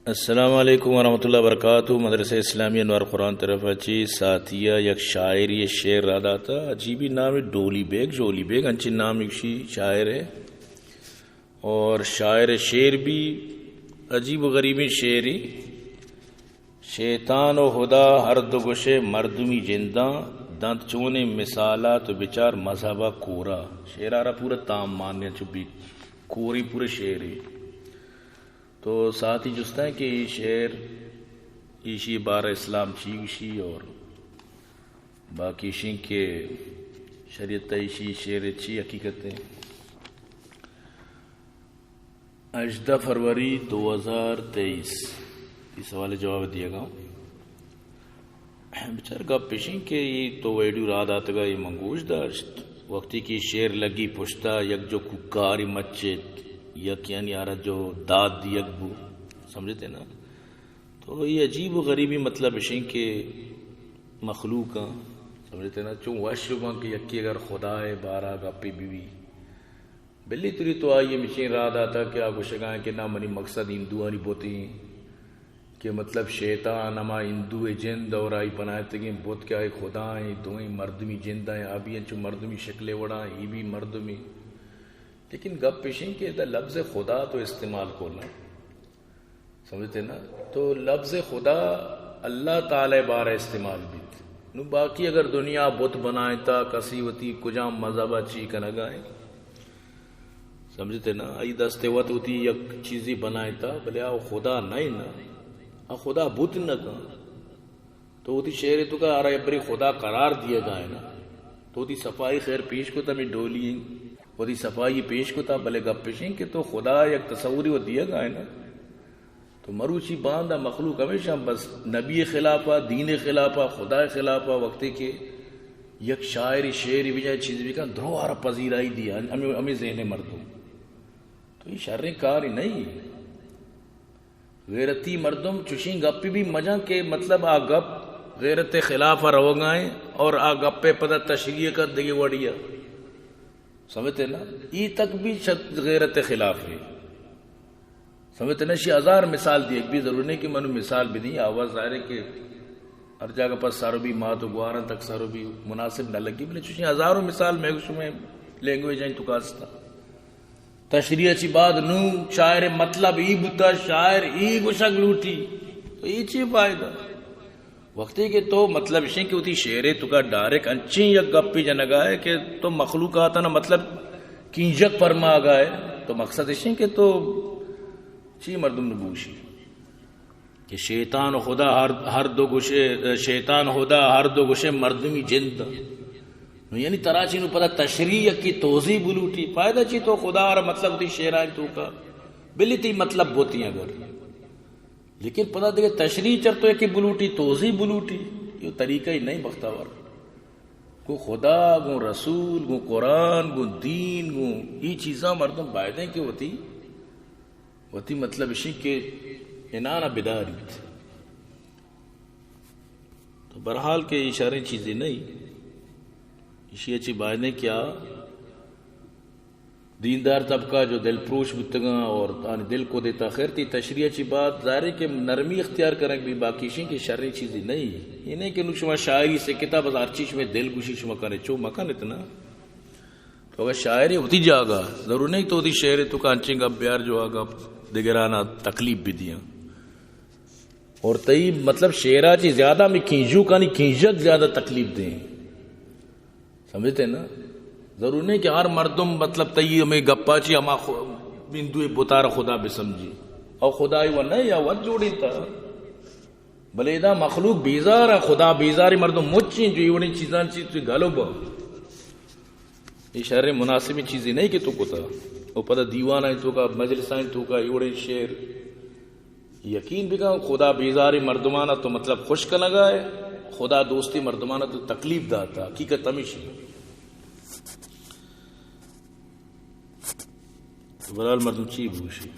السلام علیکم ورحمۃ اللہ وبرکاتہ. مدرسہ اسلامی انوار قرآن طرف اچھی ساتھیہ یک شاعری شعر رادا تھا. عجیبی نام ہے ڈولی بیگ جولی بیگ انچی نام ایکشی شاعر ہے اور شاعر شعر بھی عجیب و غریبی شعری. شیطان و خدا ہر دو گوشے مردمی جنداں دانت چونے مثالات و بچار مذہبہ کورا. شعر آرہ پورا تام ماننے چبی کوری پورے شعری. تو ساتھ ہی جستا ہے کہ یہ شعر ایشی بارہ اسلام چیشی اور باقی شین کے شریعت ایشی شعر اچھی حقیقتیں. 18 فروری 2023 اس حوالے جواب دیا گا. بچار گا پیشیں کہ یہ تو ویڈیو راد آتا گا یہ منگوش داشت وقتی کی شعر لگی پشتا یک جو ککاری مچت یک یعنی آرہ جو داد دی یک بو سمجھتے نا. تو یہ عجیب و غریبی مطلب ہے کہ مخلوق سمجھتے نا چون وشباں کہ یکی اگر خدا ہے بارہ گپی بیوی بلی تری تو آئیے مچین راد آتا کہ آگو شگائیں کہ نا منی مقصد ہندوانی بوتی ہیں کہ مطلب شیطان اما ہندو جند اور آئی بنائے تگیں بوت کیا ہے خدا ہیں دوئیں مردمی جند ہیں آبی ہیں چون مردمی شکلیں وڑا ہی بھی مردمی. لیکن گپ پیشیں کہ دا لفظ خدا تو استعمال کرنا سمجھتے نا. تو لفظ خدا اللہ تعالی بارہ استعمال بھی نو باقی اگر دنیا بت بنائے تا کسی وتی کجام مذہبہ چی کنگائیں سمجھتے نا. ای دستے وط ہوتی یک چیزی بنائے تا بلے آو خدا نہیں نا خدا بت نہ کا تو ہوتی شعر تو کا آرہ ابری خدا قرار دیا گائے نا تو ہوتی صفائی خیر پیش کو تا میں ڈولی وہی صفائی پیش کو تا بلے گپ پیشیں کہ تو خدا یک تصوری وہ دیا گا ہے نا. تو مروچی باندھا مخلوق ہمیشہ بس نبی خلافہ دین خلافہ خدا خلافہ وقتی کے یک شاعری شعری بھی جائے چیز بھی کہا درو آرہ پذیرائی دیا ہمیں ذہن مردوں. تو یہ شرعی کار ہی نہیں غیرتی مردم چوشیں گپی بھی مجھا کہ مطلب آ گپ غیرت خلافہ رو گائیں اور آ گپے پتہ تشریح کر دگے وڑیا سمجھتے نا. ای تک بھی غیرت خلاف ہے سمجھتے نا. شی ہزار مثال دی ایک بھی ضرور نہیں کہ منو مثال بھی نہیں آواز ظاہر ہے کہ ہر جگہ پر سارو بھی ماں تو گوارن تک سارو بھی مناسب نہ لگی بلے چوشی ہزاروں مثال میں میں لینگویج ہیں تو کاستا تشریح چی بعد نو شاعر مطلب ای بتا شاعر ای گوشک لوٹی تو ای چی فائدہ وقتی کہ تو مطلب شیں کہ ہوتی شعرے تو کا ڈائریکٹ انچیں یک گپی جنگا ہے کہ تو مخلوق آتا نا مطلب کینجک فرما گئے تو مقصد شیں کہ تو چی مردم نبوشی کہ شیطان خدا ہر دو گوشے شیطان خدا ہر دو گوشے مردمی جند یعنی ترا چی نو پتہ تشریح کی توضیح بلوٹی فائدہ چی تو خدا اور مطلب ہوتی شعرائیں تو کا بلی تی مطلب بوتی ہیں اگر لیکن پتہ دیکھے تشریح چر تو ہے کہ بلوٹی توضیح بلوٹی یہ طریقہ ہی نہیں بختاور کو خدا گو رسول گو قرآن گو دین گو یہ چیزاں مردم بائدیں کہ ہوتی مطلب اسی کہ انانا بداری تو برحال کے اشارے چیزیں نہیں اسی اچھی بائدیں کیا دیندار طبقہ جو دل پروش بتگا اور دل کو دیتا خیر تی تشریح چی بات ظاہر ہے کہ نرمی اختیار کریں بھی باقی شیں کہ شرعی چیزی نہیں یہ نہیں کہ شما شاعری سے کتاب ہزار چیز میں دل گوشی شما کرے چو مکان اتنا تو اگر شاعری ہوتی جاگا ضرور نہیں تو ہوتی شعر تو کانچیں گا بیار جو آگا دگرانا تکلیف بھی دیا اور تئی مطلب شعرہ چی زیادہ میں کینجو کا نہیں کینجک زیادہ تکلیف دیں سمجھتے نا. ضرور نہیں کہ ہر مردم مطلب تئی ہمیں گپا چی ہما بندوئے بتارا خدا بھی سمجھی اور خدای وہ نہیں یا وقت جوڑی تا بلے دا مخلوق بیزار ہے خدا بیزاری مردم مچیں جو یہ وڑی چیزاں چیز تو گالو با یہ شہر مناسبی چیزیں نہیں کہ تو کتا وہ پتہ دیوان ہے تو کا مجلسائیں تو کا یہ وڑی شعر یقین بھی کہا خدا بیزاری مردمانہ تو مطلب خوش کا لگا ہے خدا دوستی مردمانہ تو تکلیف داتا حقیقت ہمیشہ برال مردم چی بوشی